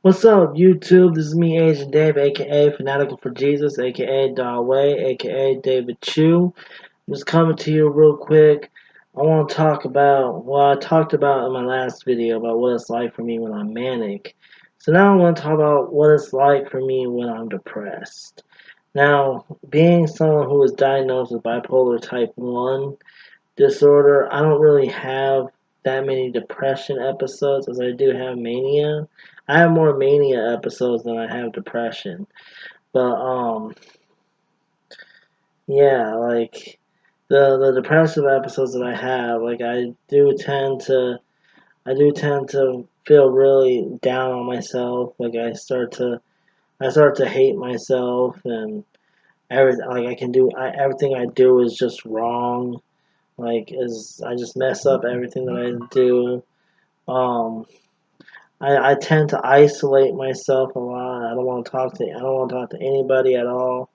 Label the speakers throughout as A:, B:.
A: What's up, YouTube? This is me, Agent Dave, aka Fanatical for Jesus, aka Dawei, aka David Chu. I'm just coming to you real quick. I want to talk about what I talked about in my last video about what it's like for me when I'm manic. So now I want to talk about what it's like for me when I'm depressed. Now, being someone who is diagnosed with bipolar type 1 disorder, I don't really have that many depression episodes as I do have mania. I have more mania episodes than I have depression. But yeah, like the depressive episodes that I have, like I do tend to feel really down on myself. Like I start to hate myself, and everything like everything I do is just wrong. Like is I just mess up everything that I do. Um, I tend to isolate myself a lot. I don't want to talk to anybody at all.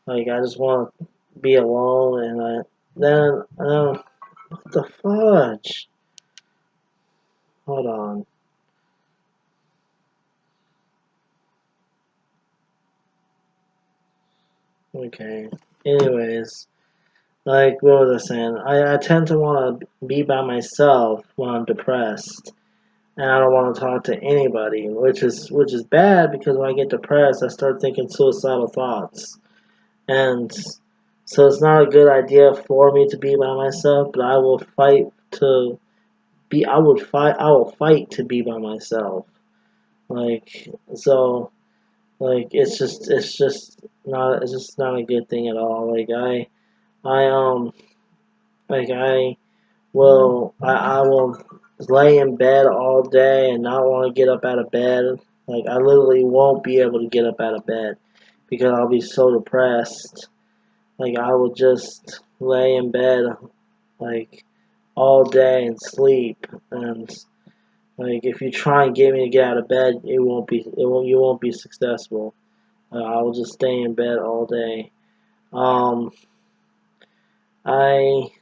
A: Like I just want to be alone. And then what the fudge? Hold on. Okay. Anyways, like what was I saying? I tend to want to be by myself when I'm depressed. And I don't want to talk to anybody, which is bad because when I get depressed, I start thinking suicidal thoughts, and so it's not a good idea for me to be by myself. But I will fight to be. I will fight to be by myself. Like so, like it's just not a good thing at all. I like I will lay in bed all day and not want to get up out of bed. Like I literally won't be able to get up out of bed because I'll be so depressed. Like I will just lay in bed like all day and sleep, and like if you try and get me to get out of bed, you won't be successful. I will just stay in bed all day. Um I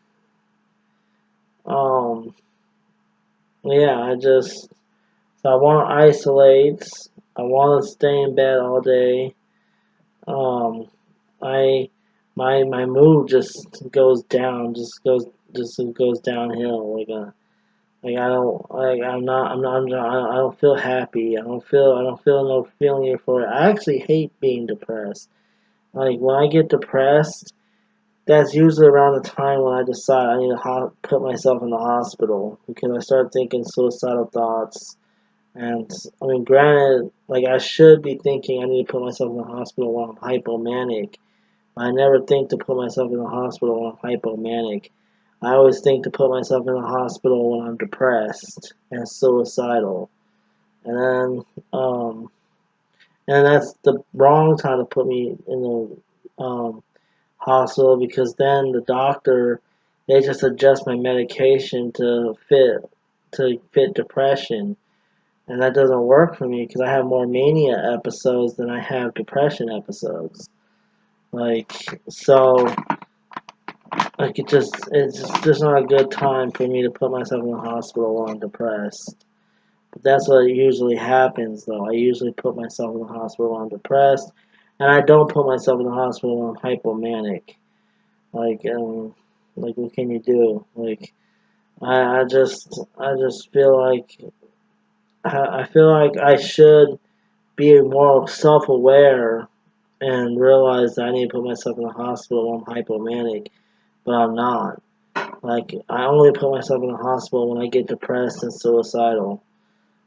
A: um yeah, so I want to isolate. I want to stay in bed all day. Um, I my mood just goes down, just goes downhill. Like I don't feel happy. I don't feel no feeling for it. I actually hate being depressed. Like when I get depressed, that's usually around the time when I decide I need to put myself in the hospital because I start thinking suicidal thoughts. And I mean, granted, like I should be thinking I need to put myself in the hospital when I'm hypomanic. I never think to put myself in the hospital when I'm hypomanic. I always think to put myself in the hospital when I'm depressed and suicidal. And then, and that's the wrong time to put me in the hospital because then the doctor they just adjust my medication to fit depression, and that doesn't work for me because I have more mania episodes than I have depression episodes. Like so, like it's just not a good time for me to put myself in the hospital while I'm depressed. But that's what usually happens, though. I usually put myself in the hospital while I'm depressed, and I don't put myself in the hospital when I'm hypomanic. Like like what can you do? Like I just feel like I feel like I should be more self-aware and realize that I need to put myself in the hospital when I'm hypomanic, but I'm not. Like, I only put myself in the hospital when I get depressed and suicidal.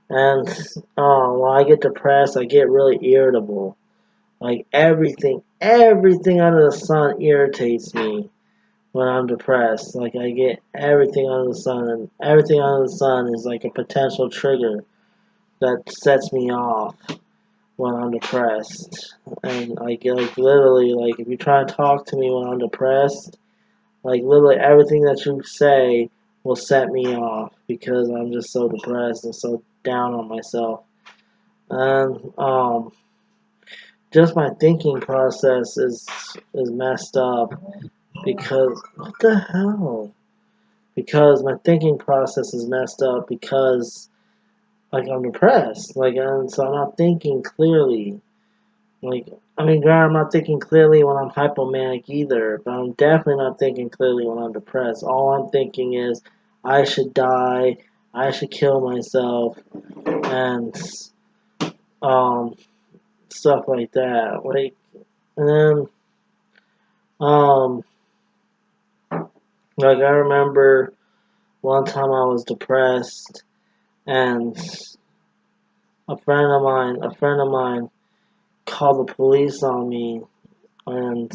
A: And when I get depressed, I get really irritable. Like, everything under the sun irritates me when I'm depressed. Like, I get everything under the sun, and everything under the sun is like a potential trigger that sets me off when I'm depressed. And like literally, like if you try to talk to me when I'm depressed, like literally everything that you say will set me off because I'm just so depressed and so down on myself. And just my thinking process is messed up because what the hell? Because my thinking process is messed up because like I'm depressed. Like, and so I'm not thinking clearly. Like, I mean, granted, I'm not thinking clearly when I'm hypomanic either, but I'm definitely not thinking clearly when I'm depressed. All I'm thinking is, I should die, I should kill myself, and um, stuff like that. Like, and then um, like I remember one time I was depressed, and a friend of mine called the police on me, and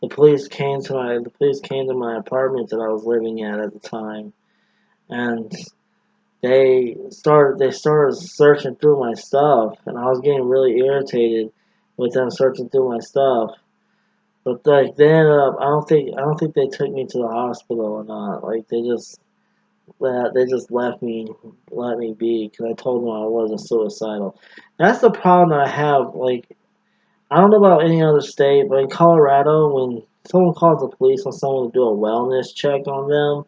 A: the police came to my apartment that I was living at the time, and they started searching through my stuff, and I was getting really irritated with them searching through my stuff. But like they ended up, I don't think they took me to the hospital or not. Like they just let me be because I told them I wasn't suicidal. That's the problem that I have. Like, I don't know about any other state, but in Colorado, when someone calls the police on someone to do a wellness check on them,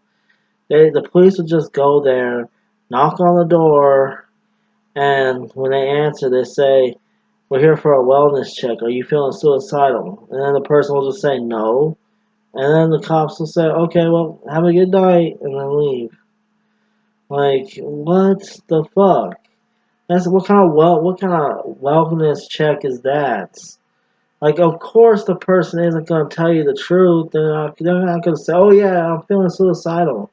A: the police will just go there, knock on the door, and when they answer, they say, "We're here for a wellness check. Are you feeling suicidal?" And then the person will just say no, and then the cops will say, "Okay, well, have a good night," and then leave. Like, what the fuck? That's what kind of wellness check is that? Like, of course, the person isn't gonna tell you the truth. They're not gonna say, "Oh yeah, I'm feeling suicidal."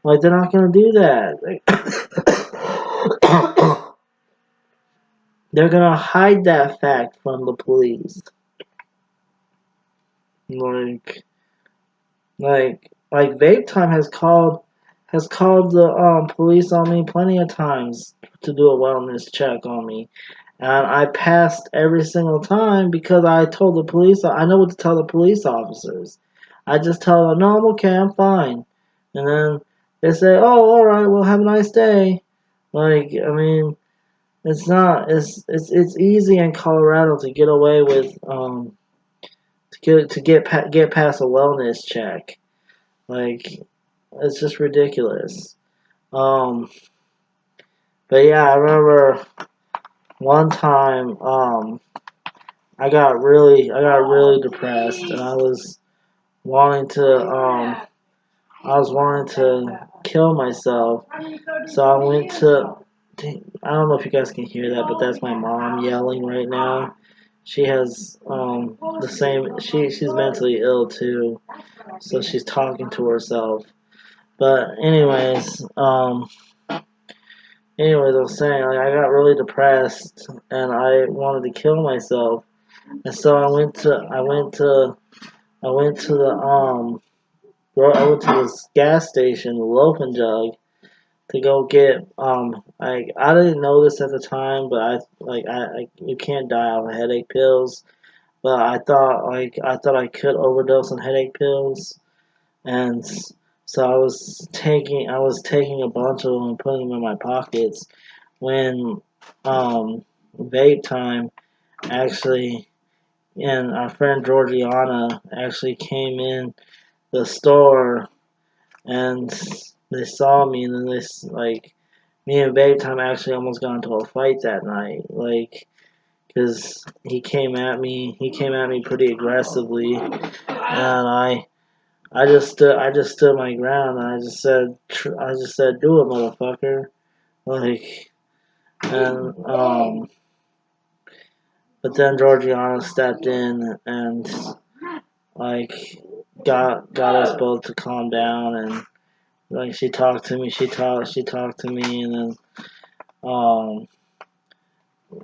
A: Like, they're not gonna do that. Like, they're gonna hide that fact from the police. Like, like Vape Time has called the police on me plenty of times to do a wellness check on me. And I passed every single time because I told the police, I know what to tell the police officers. I just tell them, no, I'm okay, I'm fine. And then they say, oh, alright, well, have a nice day. Like, I mean, it's easy in Colorado to get away with, to get past a wellness check. Like, it's just ridiculous. Um, but yeah, I remember one time, I got really depressed, and wanting to, I was wanting to kill myself. So I went to, I don't know if you guys can hear that, but that's my mom yelling right now. She has, the same, she's mentally ill too, so she's talking to herself. But anyways, I was saying, like, I got really depressed, and I wanted to kill myself. And so I went to this gas station, the Loaf and Jug, to go get, like, I didn't know this at the time, but you can't die off of headache pills, but I thought I could overdose on headache pills, and so I was taking a bunch of them and putting them in my pockets when, vape time actually, and our friend Georgiana actually came in the store, and they saw me, and then like, me and Vape Time actually almost got into a fight that night, like, because he came at me pretty aggressively, and I just stood my ground, and I just said, "Do it, motherfucker!" Like, and but then Georgiana stepped in and, like, got us both to calm down, and, like, she talked to me, and then, um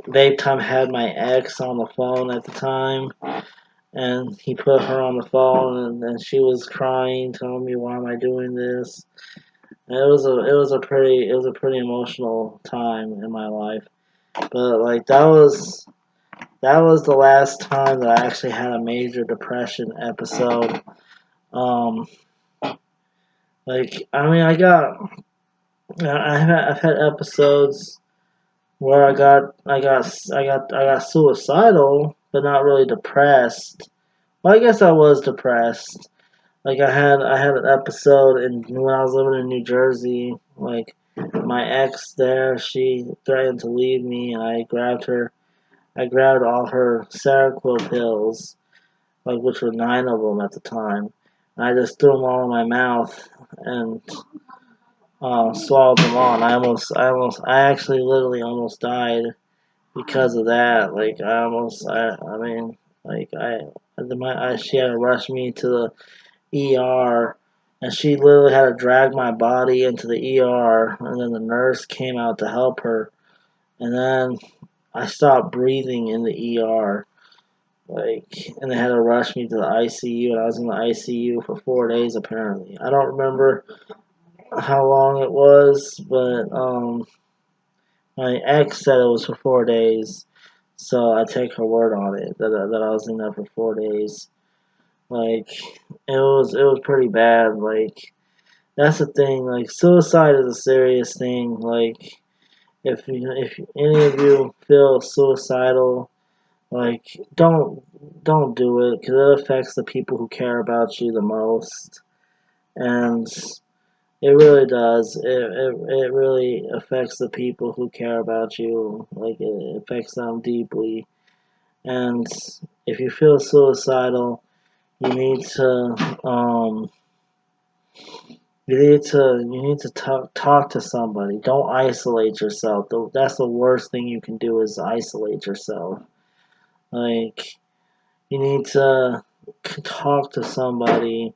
A: Vape Time had my ex on the phone at the time, and he put her on the phone, and then she was crying, telling me, why am I doing this? And it was a pretty emotional time in my life. But, like, that was the last time that I actually had a major depression episode. Um, like, I mean, I've had episodes where I got suicidal, but not really depressed. Well, I guess I was depressed. Like, I had an episode when I was living in New Jersey. Like, my ex there, she threatened to leave me, and I grabbed her. I grabbed all her Seroquel pills, like which were 9 of them at the time. And I just threw them all in my mouth and swallowed them all. And I actually literally almost died because of that. Like I mean, like she had to rush me to the ER, and she literally had to drag my body into the ER, and then the nurse came out to help her, and then I stopped breathing in the ER, like, and they had to rush me to the ICU, and I was in the ICU for 4 days apparently. I don't remember how long it was, but my ex said it was for 4 days, so I take her word on it that I was in there for 4 days. Like, it was pretty bad. Like, that's the thing. Like, suicide is a serious thing. Like, if any of you feel suicidal, like, don't do it, because it affects the people who care about you the most, and it really does. It really affects the people who care about you. Like, it affects them deeply. And if you feel suicidal, you need to talk to somebody. Don't isolate yourself. That's the worst thing you can do is isolate yourself. Like, you need to talk to somebody.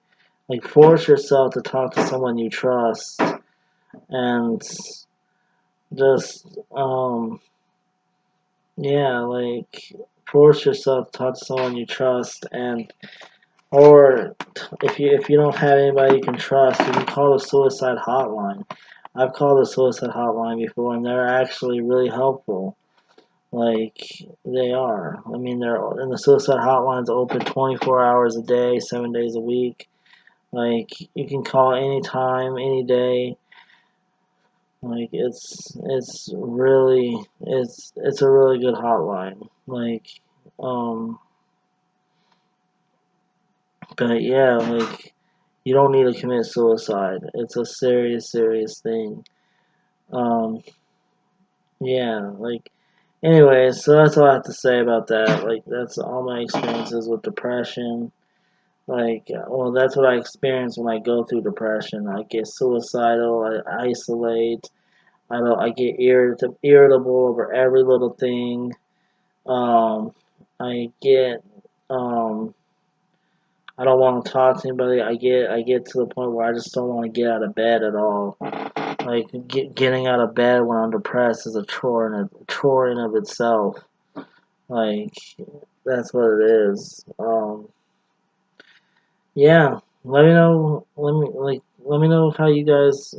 A: Like, force yourself to talk to someone you trust, and just yeah, like, force yourself to talk to someone you trust, and or if you don't have anybody you can trust, you can call the suicide hotline. I've called the suicide hotline before, and they're actually really helpful. Like, they are. I mean, they're and the suicide hotline's open 24 hours a day, 7 days a week. Like, you can call anytime, any day. Like, it's a really good hotline. Like, um, but yeah, like, you don't need to commit suicide. It's a serious, serious thing. Um, yeah, like, anyways, so that's all I have to say about that. Like, that's all my experiences with depression. Like, well, that's what I experience when I go through depression. I get suicidal. I isolate. I get irritable over every little thing. Um, I get um, I don't want to talk to anybody. I get to the point where I just don't want to get out of bed at all. Like, getting out of bed when I'm depressed is a chore in of itself. Like, that's what it is. Yeah. Let me know how you guys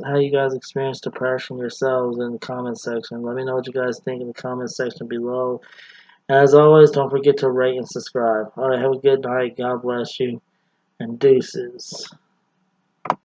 A: experience depression yourselves in the comment section. Let me know what you guys think in the comment section below. And as always, don't forget to rate and subscribe. Alright, have a good night. God bless you. And deuces.